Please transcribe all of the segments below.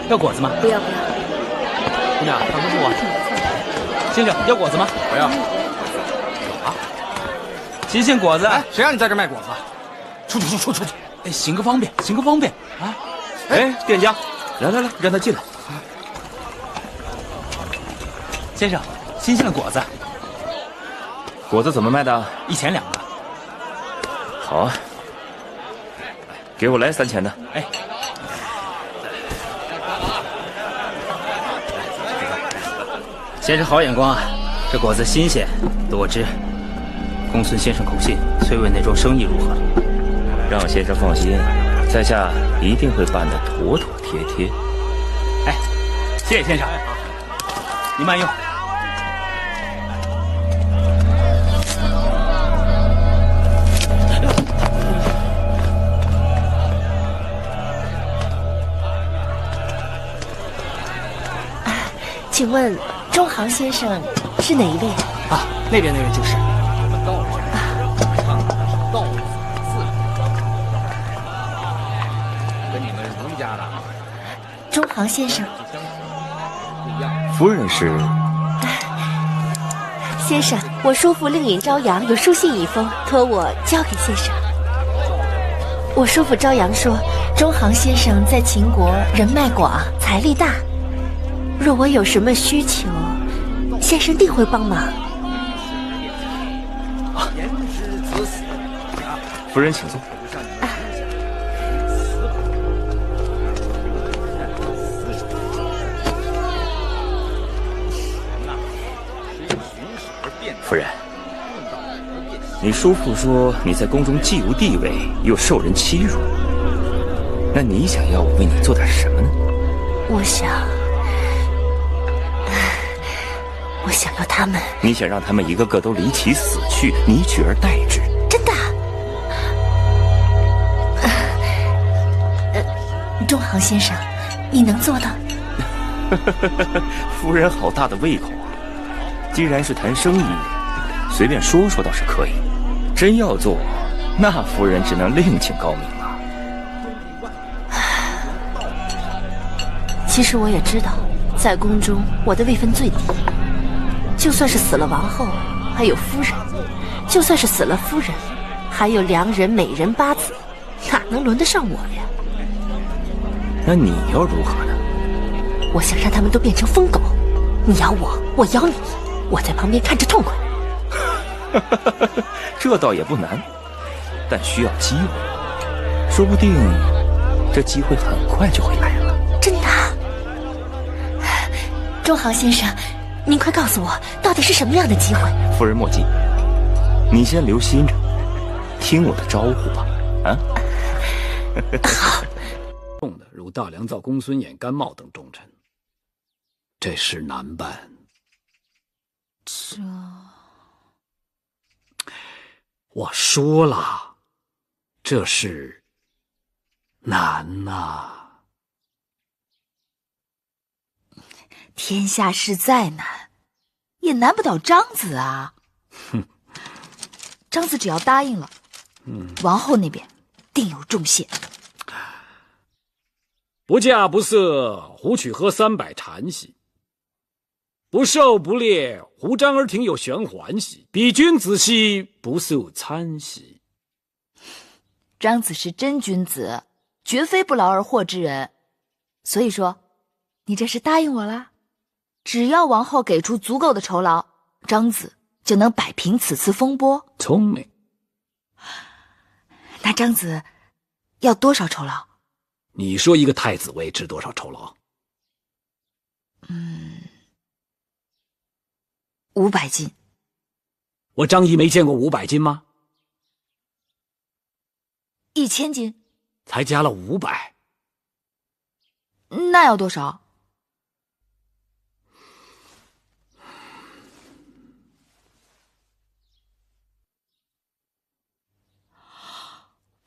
要果子吗？不要不要。姑娘，等不住我。先生，要果子吗？不要。啊，新鲜果子。哎，谁让你在这卖果子？出去！哎，行个方便啊！哎，店家，来，让他进来。先生，新鲜的果子。果子怎么卖的？1钱2个。好啊，给我来3钱的。哎，先生好眼光啊！这果子新鲜多汁。公孙先生口信，崔问那桩生意如何？让先生放心，在下一定会办得妥妥帖帖。哎，谢谢先生，您慢用。请问中行先生是哪一位啊？那边那位就是。跟你们儒家的中行先生。夫人是？先生，我叔父令尹朝阳有书信一封，托我交给先生。我叔父朝阳说，中行先生在秦国人脉广，财力大。若我有什么需求，先生定会帮忙。夫人请坐。夫人，你叔父说你在宫中既无地位，又受人欺辱，那你想要我为你做点什么呢？我想要他们。你想让他们一个个都离奇死去，你取而代之？真的？中行先生，你能做到？夫人好大的胃口啊！既然是谈生意，随便说说倒是可以，真要做，那夫人只能另请高明了。其实我也知道，在宫中我的位分最低。就算是死了王后，还有夫人；就算是死了夫人，还有良人、美人、8子，哪能轮得上我呀？那你要如何呢？我想让他们都变成疯狗，你咬我，我咬你，我在旁边看着痛快。这倒也不难，但需要机会，说不定这机会很快就会来了。真的？中行先生，您快告诉我，到底是什么样的机会？夫人莫急，你先留心着，听我的招呼吧。啊？好。重的如大良造公孙衍、甘茂等重臣，这事难办。我说了，这事难呐。天下事再难，也难不倒张子啊。哼，张子只要答应了，王后那边定有重谢。不嫁不色，胡曲喝300禅兮；不狩不猎，胡张儿庭有玄环兮。比君子兮，不素餐兮。张子是真君子，绝非不劳而获之人。所以说，你这是答应我了？只要王后给出足够的酬劳，张子就能摆平此次风波。聪明。那张子要多少酬劳？你说一个太子妃值多少酬劳？500斤。我张仪没见过500斤吗？1000斤。才加了500。那要多少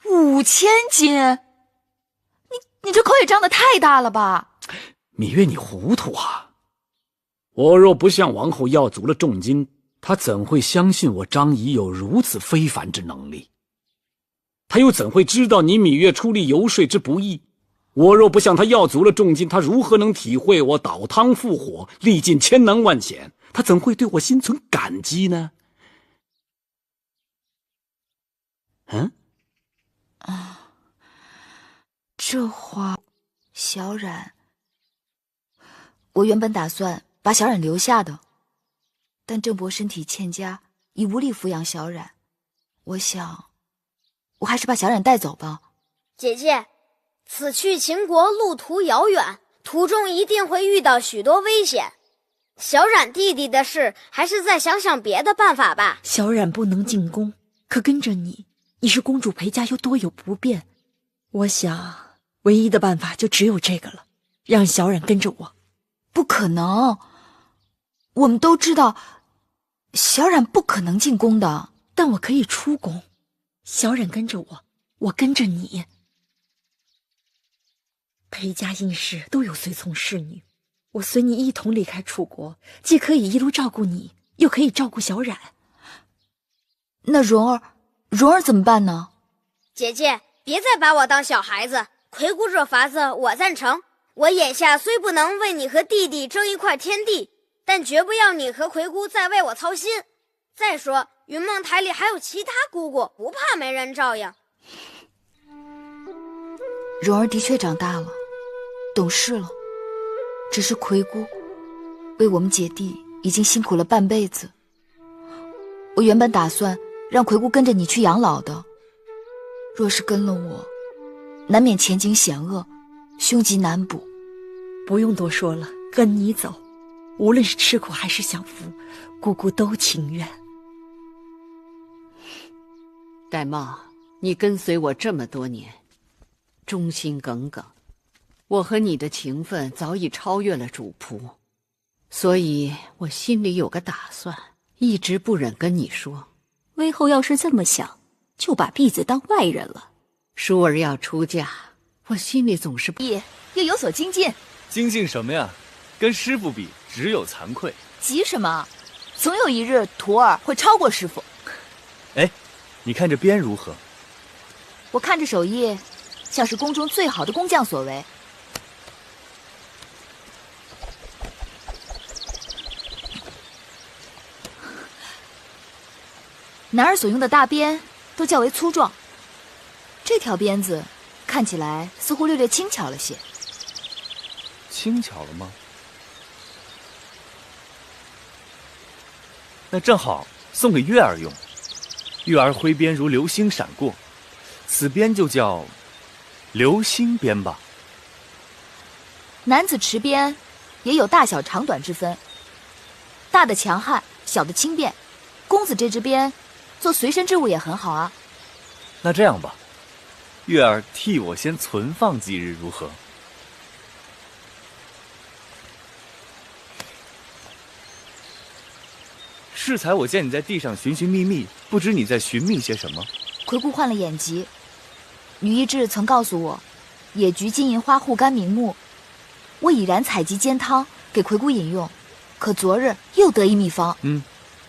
？5000斤。你这口也张得太大了吧？芈月，你糊涂啊！我若不向王后要足了重金，她怎会相信我张仪有如此非凡之能力？她又怎会知道你芈月出力游说之不易？我若不向他要足了重金，他如何能体会我倒汤复火，历尽千难万险？他怎会对我心存感激呢？这话，小冉，我原本打算把小冉留下的，但郑伯身体欠佳，已无力抚养小冉。我想，我还是把小冉带走吧。姐姐，此去秦国路途遥远，途中一定会遇到许多危险。小冉弟弟的事，还是再想想别的办法吧。小冉不能进宫，可跟着你是公主陪嫁，又多有不便。我想，唯一的办法就只有这个了，让小冉跟着我。不可能，我们都知道，小冉不可能进宫的。但我可以出宫，小冉跟着我，我跟着你。裴家应氏都有随从侍女，我随你一同离开楚国，既可以一路照顾你，又可以照顾小冉。那蓉儿怎么办呢？姐姐，别再把我当小孩子，魁姑这法子我赞成。我眼下虽不能为你和弟弟争一块天地，但绝不要你和魁姑再为我操心。再说云梦台里还有其他姑姑，不怕没人照应。蓉儿的确长大了，懂事了，只是魁姑为我们姐弟已经辛苦了半辈子。我原本打算让魁姑跟着你去养老的，若是跟了我，难免前景险恶，凶吉难卜。不用多说了，跟你走，无论是吃苦还是享福，姑姑都情愿。玳瑁，你跟随我这么多年，忠心耿耿，我和你的情分早已超越了主仆，所以我心里有个打算，一直不忍跟你说。微后要是这么想，就把婢子当外人了。淑儿要出嫁，我心里总是又有所精进。精进什么呀？跟师傅比，只有惭愧。急什么？总有一日徒儿会超过师傅。哎，你看这鞭如何？我看这手艺，像是宫中最好的工匠所为。男儿所用的大鞭都较为粗壮，这条鞭子看起来似乎略略轻巧了些。轻巧了吗？那正好送给月儿用。月儿挥鞭如流星闪过，此鞭就叫流星鞭吧。男子持鞭也有大小长短之分，大的强悍，小的轻便。公子这支鞭做随身之物也很好啊。那这样吧，月儿替我先存放几日如何？适才我见你在地上寻寻觅觅，不知你在寻觅些什么。魁姑患了眼疾，女医治曾告诉我，野菊金银花护肝明目，我已然采集煎汤给魁姑饮用。可昨日又得一秘方，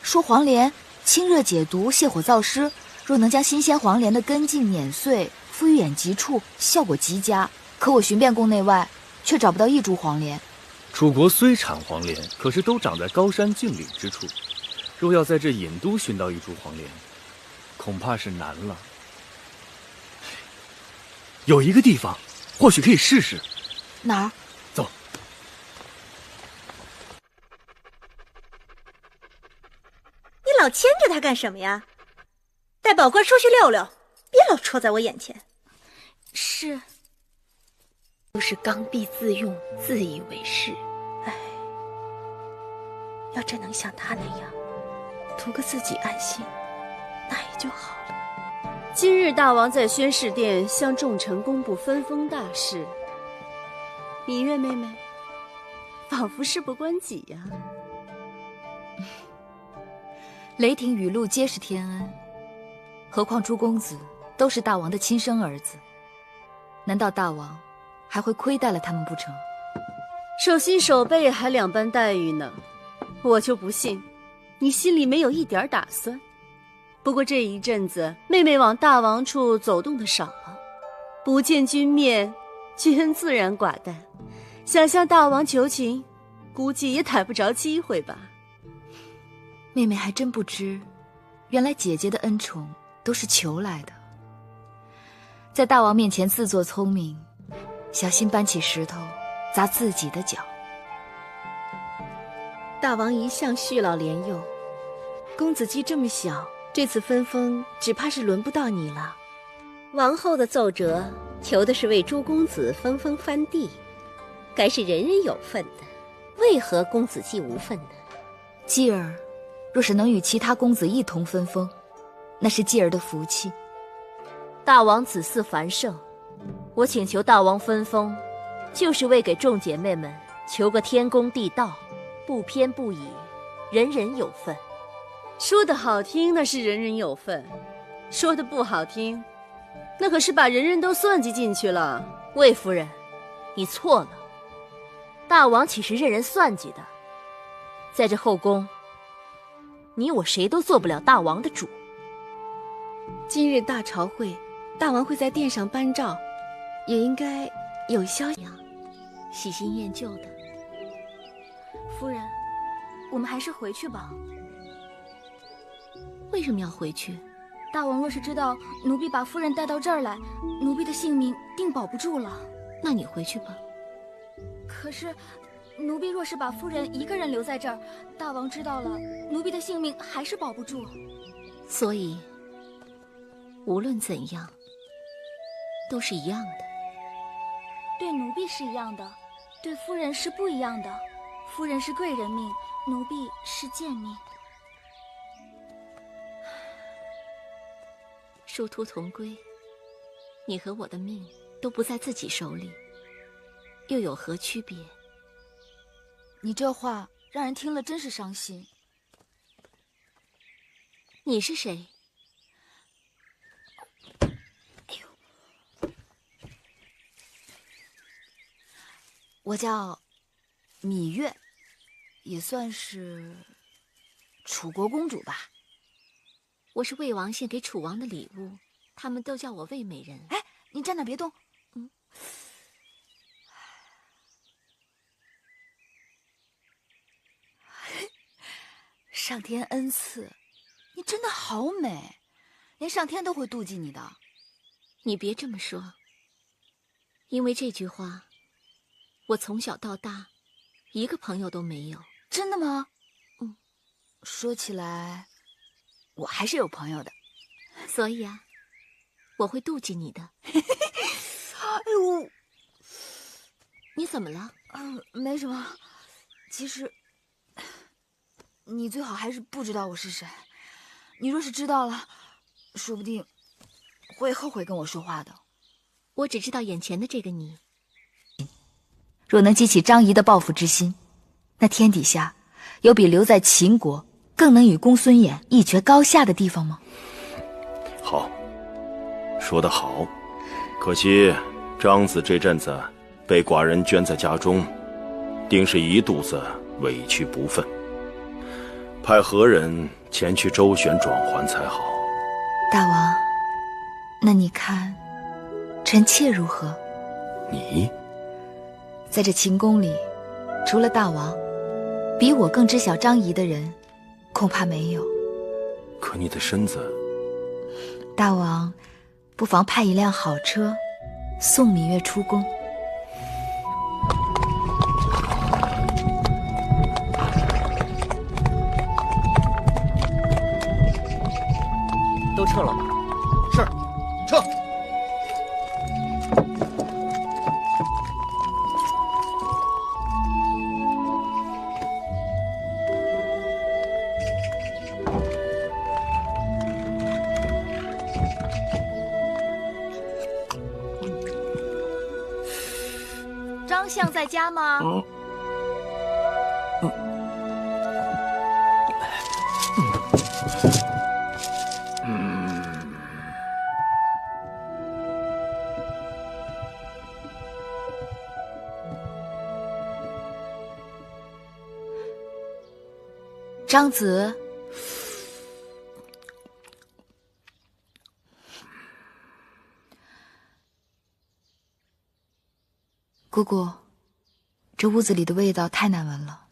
说黄连清热解毒、泻火燥湿，若能将新鲜黄连的根茎碾碎，敷于眼疾处，效果极佳。可我寻遍宫内外，却找不到一株黄连。楚国虽产黄连，可是都长在高山峻岭之处。若要在这隐都寻到一株黄连，恐怕是难了。有一个地方，或许可以试试。哪儿？走。你老牵着他干什么呀？带宝官出去溜溜，别老戳在我眼前。是。都是刚愎自用，自以为是。哎，要真能像他那样，图个自己安心，那也就好了。今日大王在宣示殿向众臣公布分封大事，芈月妹妹仿佛事不关己呀。雷霆雨露皆是天恩，何况诸公子都是大王的亲生儿子，难道大王还会亏待了他们不成？手心手背还两般待遇呢，我就不信你心里没有一点打算。不过这一阵子妹妹往大王处走动的少了，不见君面君自然寡淡，想向大王求情，估计也逮不着机会吧。妹妹还真不知，原来姐姐的恩宠都是求来的。在大王面前自作聪明，小心搬起石头砸自己的脚。大王一向蓄老怜幼，公子既这么小，这次分封只怕是轮不到你了。王后的奏折求的是为诸公子分封藩地，该是人人有份的，为何公子既无份呢？继儿若是能与其他公子一同分封，那是继儿的福气。大王子嗣繁盛，我请求大王分封，就是为给众姐妹们求个天公地道，不偏不倚，人人有份。说得好听，那是人人有份；说得不好听，那可是把人人都算计进去了。魏夫人，你错了。大王岂是任人算计的？在这后宫，你我谁都做不了大王的主。今日大朝会，大王会在殿上颁诏，也应该有消息。喜新厌旧的。夫人，我们还是回去吧。为什么要回去？大王若是知道奴婢把夫人带到这儿来，奴婢的性命定保不住了。那你回去吧。可是，奴婢若是把夫人一个人留在这儿，大王知道了，奴婢的性命还是保不住。所以，无论怎样，都是一样的。对奴婢是一样的，对夫人是不一样的。夫人是贵人命，奴婢是贱命。殊途同归，你和我的命都不在自己手里，又有何区别？你这话让人听了真是伤心。你是谁？哎呦，我叫芈月，也算是楚国公主吧。我是魏王献给楚王的礼物，他们都叫我魏美人。哎，你站那别动。上天恩赐，你真的好美，连上天都会妒忌你的。你别这么说，因为这句话，我从小到大一个朋友都没有。真的吗？说起来，我还是有朋友的。所以啊，我会妒忌你的。哎呦，你怎么了？没什么。其实，你最好还是不知道我是谁。你若是知道了，说不定会后悔跟我说话的。我只知道眼前的这个你。若能激起张仪的报复之心，那天底下有比留在秦国更能与公孙衍一决高下的地方吗？好，说得好。可惜张子这阵子被寡人圈在家中，定是一肚子委屈不忿，派何人前去周旋转还才好。大王，那你看臣妾如何？你在这秦宫里，除了大王，比我更知晓张仪的人恐怕没有。可你的身子……大王不妨派一辆好车送芈月出宫。都撤了吗？是，撤。张相在家吗？张子，姑姑，这屋子里的味道太难闻了。